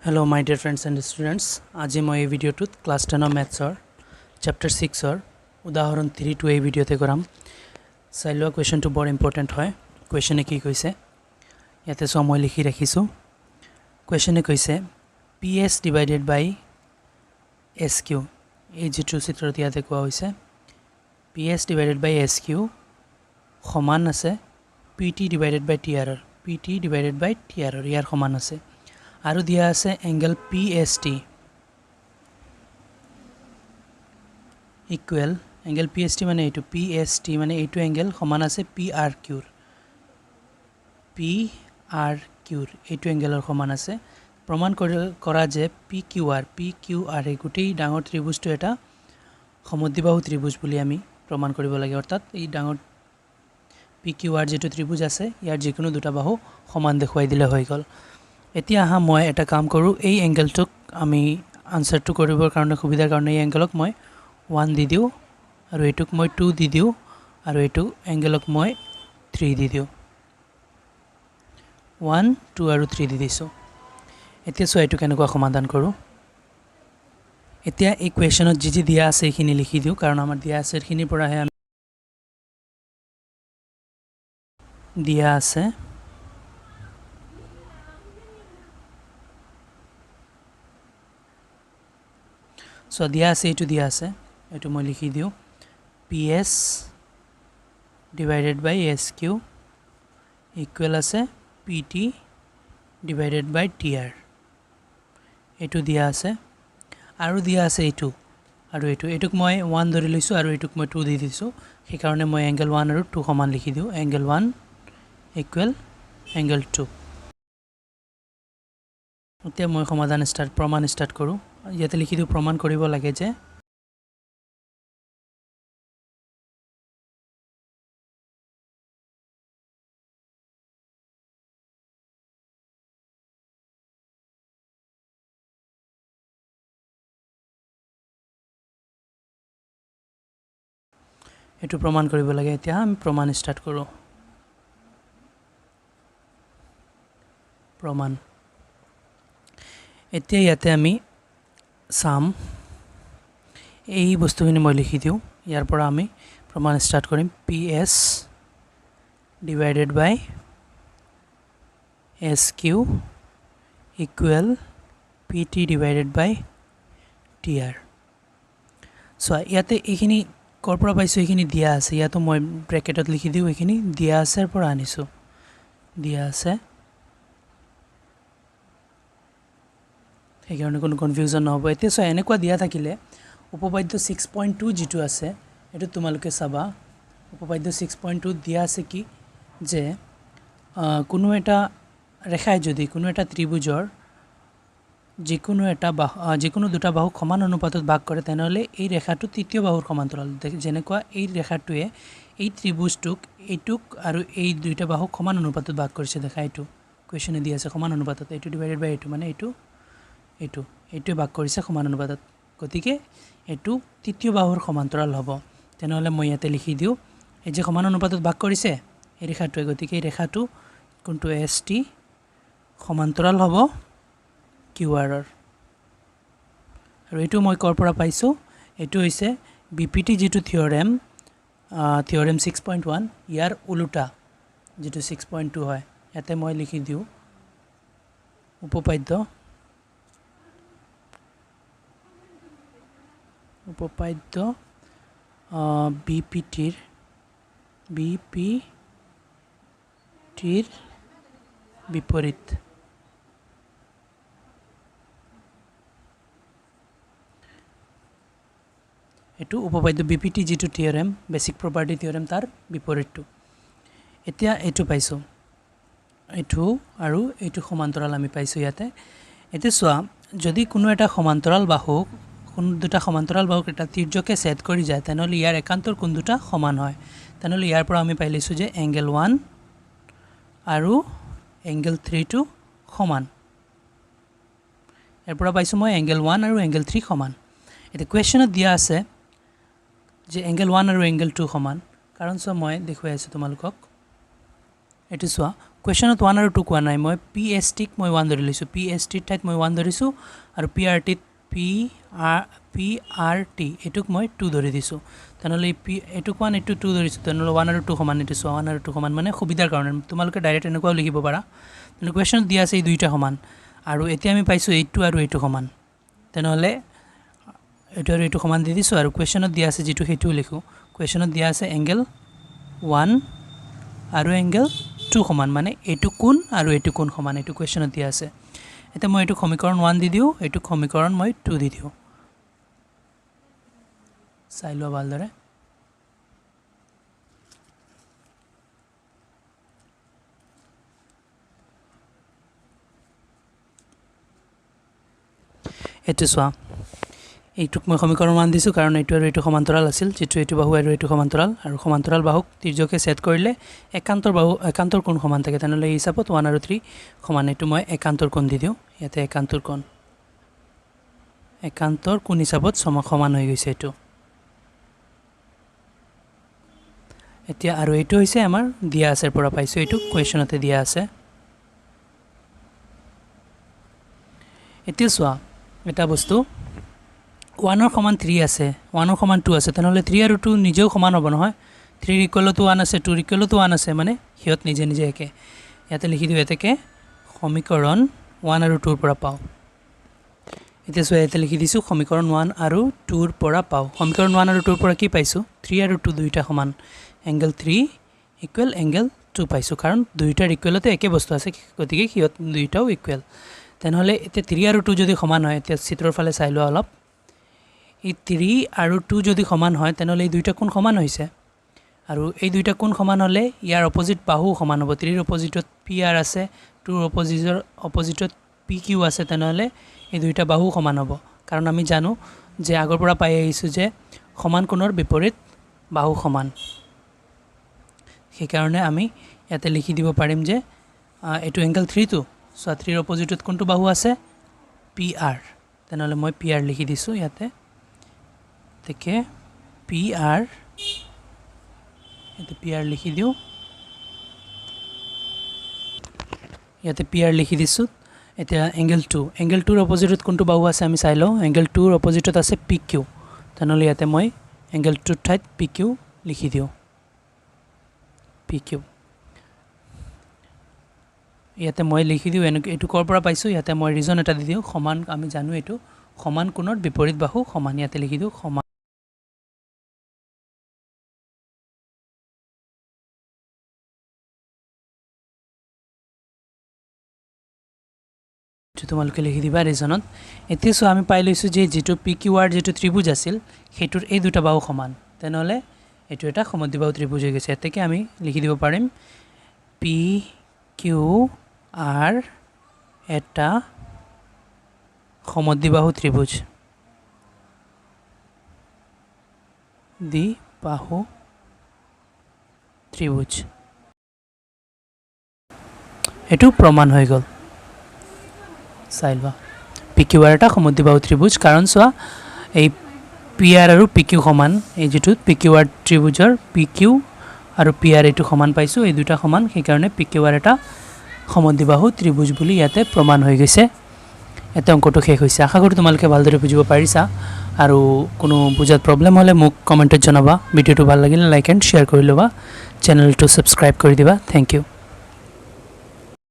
Hello my dear friends and students. আজি মই এই ভিডিওটোত ক্লাস 10 ম্যাথছৰ চ্যাপ্টাৰ 6ৰ উদাহৰণ 3 টো এই ভিডিওতে কৰাম। চাই লোৱা কোৱেশ্চনটো বৰ ইম্পৰ্টেন্ট হয়। কোৱেশ্চনে কি কৈছে ইয়াতে সব মই লিখি ৰাখিছো। কোৱেশ্চনে কৈছে PS divided by SQ এই যেটো চিত্ৰত ইয়াতে কোৱা হৈছে PS divided by SQ সমান আছে PT divided by TR PT divided by TR ইয়াৰ সমান আছে। আৰু দিয়া আছে angle PST equal angle PST মানে এইটো PST মানে এইটো এংগল সমান আছে PRQ এইটো এংগলৰ সমান আছে। প্ৰমাণ কৰা যে PQR এই গোটেই ডাঙৰ ত্ৰিভুজটো এটা সমদ্বিবাহু ত্ৰিভুজ বুলি আমি প্ৰমাণ কৰিব লাগে। অৰ্থাৎ এই ডাঙৰ PQR যেটো ত্ৰিভুজ আছে ইয়াৰ যিকোনো দুটা বাহু সমান দেখুৱাই দিলে হৈ গল। এতিয়া হা মই এটা কাম কৰো এই এংগলটোক আমি আনসাৰটো কৰিবৰ কাৰণে সুবিধাৰ কাৰণে এই এংগলক মই 1 দি দিও আৰু এটুক মই 2 দি দিও আৰু এটু এংগলক মই 3 দি দিও 1 2 আৰু 3 দি দিছো। এতিয়া সো এটু কেনেকুৱা সমাধান কৰো। এতিয়া এই কোৱেশ্চনত যি দিয়া আছে এইখিনি লিখি দিও কাৰণ আমাৰ দিয়া আছে এইখিনিৰ পৰাহে আমি দিয়া আছে So দিয়া আছে এটো মই লিখি দিও PS divided by SQ equal আছে PT divided by TR এটো দিয়া আছে আৰু দিয়া আছে এটো আৰু এটুক মই 1 ধৰি লৈছো আৰু এটুক মই 2 দি দিছো সেই কাৰণে মই এংগল 1 আৰু 2 সমান লিখি দিও এংগল 1 equal এংগল 2। এতিয়া মই সমাধান প্ৰমাণ স্টাৰ্ট কৰো। ইয়াতে লিখি দিও প্ৰমাণ কৰিব লাগে যে এটো প্ৰমাণ কৰিব লাগে। এতিয়া আমি প্ৰমাণ স্টাৰ্ট কৰো। প্ৰমাণ এতিয়া ইয়াতে আমি সাম এই বস্তুখিনি মই লিখি দিও ইয়াৰ পৰা আমি প্ৰমাণ স্টাৰ্ট কৰিম PS divided by SQ equal PT divided by TR। So ইয়াতে এইখিনি কৰ পৰা পাইছো এইখিনি দিয়া আছে ইয়াতো মই ব্ৰেকেটত লিখি দিও এইখিনি দিয়া আছে পৰা আনিছো দিয়া আছে এই কাৰণে কোনো কনফিউজন নহব। এতিয়া সো এনেকুৱা দিয়া থাকিলে উপপাদ্য 6.2 যেটো আছে এটো তোমালোকে চাবা উপপাদ্য 6.2 দিয়া আছে কি যে কোনো এটা ৰেখাই যদি কোনো এটা ত্ৰিভুজৰ যিকোনো দুটা বাহু সমান অনুপাতত ভাগ কৰে তেনেহলে এই ৰেখাটো তৃতীয় বাহুৰ সমান্তৰাল যেনেকুৱা এই ৰেখাটোৱে এই ত্ৰিভুজটোক এইটুক আৰু এই দুইটা বাহু সমান অনুপাতত ভাগ কৰিছে দেখা এইটো কোৱেশ্চনে দি আছে সমান অনুপাতত এইটো ডিভাইডেড বাই এইটো মানে এইটো ভাগ কৰিছে সমান অনুপাতত গতিকে এইটো তৃতীয় বাহুৰ সমান্তৰাল হ'ব। তেনেহলে মই ইয়াতে লিখি দিও এই যে সমান অনুপাতত ভাগ কৰিছে এই ৰেখাটোৱে গতিকে এই ৰেখাটো কোনটো ST সমান্তৰাল হ'ব QR আৰু এইটো মই কৰ পৰা পাইছো এইটো হৈছে BPT যেটো থিওৰেম 6.1 ইয়াৰ উলুটা যেটো 6.2 হয় ইয়াতে মই লিখি দিও উপপাদ্য BPTৰ বিপৰীত এটো উপপাদ্য BPT যেটো থিওৰেম বেসিক প্ৰপাৰ্টি থিওৰেম তাৰ বিপৰীতটো। এতিয়া এটো পাইছো এটো আৰু এটো সমান্তৰাল আমি পাইছো ইয়াতে। এতিয়া সোৱা যদি কোনো এটা সমান্তৰাল বাহু কোন দুটা সমান্তৰাল বাহুক এটা তিৰ্যকে ছেদ কৰি যায় তেনেহলে ইয়াৰ একান্তৰ কোন দুটা সমান হয়। তেনেহলে ইয়াৰ পৰা আমি পাইলৈছো যে এংগল 1 আৰু এংগল 3 টো সমান। ইয়াৰ পৰা পাইছো মই এংগল 1 আৰু এংগল 3 সমান। এটা কোৱেশ্চনত দিয়া আছে যে এংগল 1 আৰু এংগল 2 সমান কাৰণ সো মই দেখুৱাই আছো তোমালোকক এটো সোৱা কুৱেশ্যনত 1 আৰু 2 কোৱা নাই মই PST ক মই 1 ধৰি লৈছোঁ PST ঠাইত মই 1 ধৰিছোঁ আৰু PRT এটুক মই 2 ধৰি দিছোঁ তেনেহ'লে এটুক 1 এটুক 2 ধৰিছোঁ তেনেহ'লে 1 আৰু 2 সমান এইটো 1 আৰু 2 সমান মানে সুবিধাৰ কাৰণে তোমালোকে ডাইৰেক্ট এনেকুৱাও লিখিব পাৰা কিন্তু কুৱেশ্যনত দিয়া আছে এই দুইটা সমান আৰু এতিয়া আমি পাইছোঁ এইটো আৰু এইটো সমান তেনেহ'লে এইটো আৰু এইটো সমান দি দিছোঁ আৰু কুৱেশ্যনত দিয়া আছে যেটো হেতু লিখো কুৱেশ্যনত দিয়া আছে এংগেল 1 আৰু এংগেল 2 সমান মানে এইটো কোণ আৰু এইটো কোণ সমান এইটো কুৱেশ্যনত দিয়া আছে এটা মই এইটো সমীকৰণ 1 দি দিও এইটো সমীকৰণ মই 2 দি দিও চাই লোৱা ভালদৰে এটো চোৱা এইটুক মই সমীকৰণ 1 দিছো কাৰণ এইটো আৰু এইটো সমান্তৰাল আছিল যেটো এইটো বাহু আৰু এইটো সমান্তৰাল আৰু সমান্তৰাল বাহুক তিৰ্যকে ছেদ কৰিলে একান্তৰ কোণ সমান থাকে তেনেহ'লে এই হিচাপত 1 আৰু 3 সমান এইটো মই একান্তৰ কোণ দি দিও ইয়াতে একান্তৰ কোণ হিচাপত সমান হৈ গৈছে এইটো এতিয়া আৰু এইটো হৈছে আমাৰ দিয়া আছে পৰা পাইছো এইটো কুৱেশ্যনতে দিয়া আছে এতিয়া চোৱা এটা বস্তু 1 ৰ সমান 3 আছে 1 ৰ সমান 2 আছে তেনেহ'লে 3 আৰু 2 নিজেও সমান হ'ব নহয় 3 ইকুৱেল টু 1 আছে 2 ইকুৱেল টু 1 আছে মানে হিয়ত নিজে নিজে একে ইয়াতে লিখি দিও এতেকে সমীকৰণ 1 আৰু 2 ৰ পৰা পাও এতিয়া সো ইয়াতে লিখি দিছো সমীকৰণ 1 আৰু 2 ৰ পৰা পাও সমীকৰণ 1 আৰু 2 ৰ পৰা কি পাইছো 3 আৰু 2 দুইটা সমান এংগেল 3 ইকুৱেল এংগেল 2 পাইছো কাৰণ দুইটাৰ ইকুৱেলতে একে বস্তু আছে গতিকে হিয়ত দুইটাও ইকুৱেল তেনেহ'লে এতিয়া 3 আৰু 2 যদি সমান হয় এতিয়া চিত্ৰৰ ফালে চাই লোৱা অলপ এই 3 আৰু 2 যদি সমান হয় তেনেহ'লে এই দুইটা কোণ সমান হৈছে আৰু এই দুইটা কোণ সমান হ'লে ইয়াৰ অপোজিট বাহু সমান হ'ব 3 ৰ অপোজিটত PR আছে 2 ৰ অপোজিটত PQ আছে তেনেহ'লে এই দুইটা বাহু সমান হ'ব কাৰণ আমি জানো যে আগৰ পৰা পাই আহিছো যে সমান কোণৰ বিপৰীত বাহু সমান সেই কাৰণে আমি ইয়াতে লিখি দিব পাৰিম যে এটো এংগেল 3 টো সো 3 ৰ অপোজিটত কোনটো বাহু আছে PR তেনেহ'লে মই PR লিখি দিছো ইয়াতে তেকে PR ইয়াতে PR লিখি দিও ইয়াতে PR লিখি দিছো এতিয়া এংগেল 2 ৰ অপোজিটত কোনটো বাহু আছে আমি চাই লও এংগেল 2 ৰ অপোজিটত আছে PQ তেনেহ'লে ইয়াতে মই এংগেল 2 ঠাইত PQ লিখি দিও PQ ইয়াতে মই লিখি দিও এটো কৰ পৰা পাইছো ইয়াতে মই ৰিজন এটা দি দিও সমান আমি জানো এটো সমান কোণৰ বিপৰীত বাহু সমান ইয়াতে লিখি দিও সমান তোমালোকে লিখি দিবা ৰিজনত এতিয়া সো আমি পাই লৈছো যে যেটো PQR যেটো ত্ৰিভুজ আছিল হেতুৰ এই দুটা বাহু সমান তেনেহ'লে এটো এটা সমদ্বিবাহু ত্ৰিভুজ হৈ গৈছে এতেকে আমি লিখি দিব পাৰিম PQR এটা সমদ্বিবাহু ত্ৰিভুজ দ্বিবাহু ত্ৰিভুজ এটো প্ৰমাণ হৈ গ'ল চাই লোৱা PQR এটা সমদ্বিবাহু ত্ৰিভুজ কাৰণ চোৱা এই PR আৰু PQ সমান এই যেটো PQR ত্ৰিভুজৰ PQ আৰু PR এটো সমান পাইছো এই দুটা সমান সেই কাৰণে PQR এটা সমদ্বিবাহু ত্ৰিভুজ বুলি ইয়াতে প্ৰমাণ হৈ গৈছে এটা অংকটো শেষ হৈছে আশা কৰো তোমালোকে ভালদৰে বুজিব পাৰিছা আৰু কোনো বুজাত প্ৰবলেম হলে মোক কমেন্টত জনাবা ভিডিওটো ভাল লাগিলে লাইক এণ্ড শেয়াৰ কৰি লবা চেনেলটো সাবস্ক্ৰাইব কৰি দিবা থ্যাংক ইউ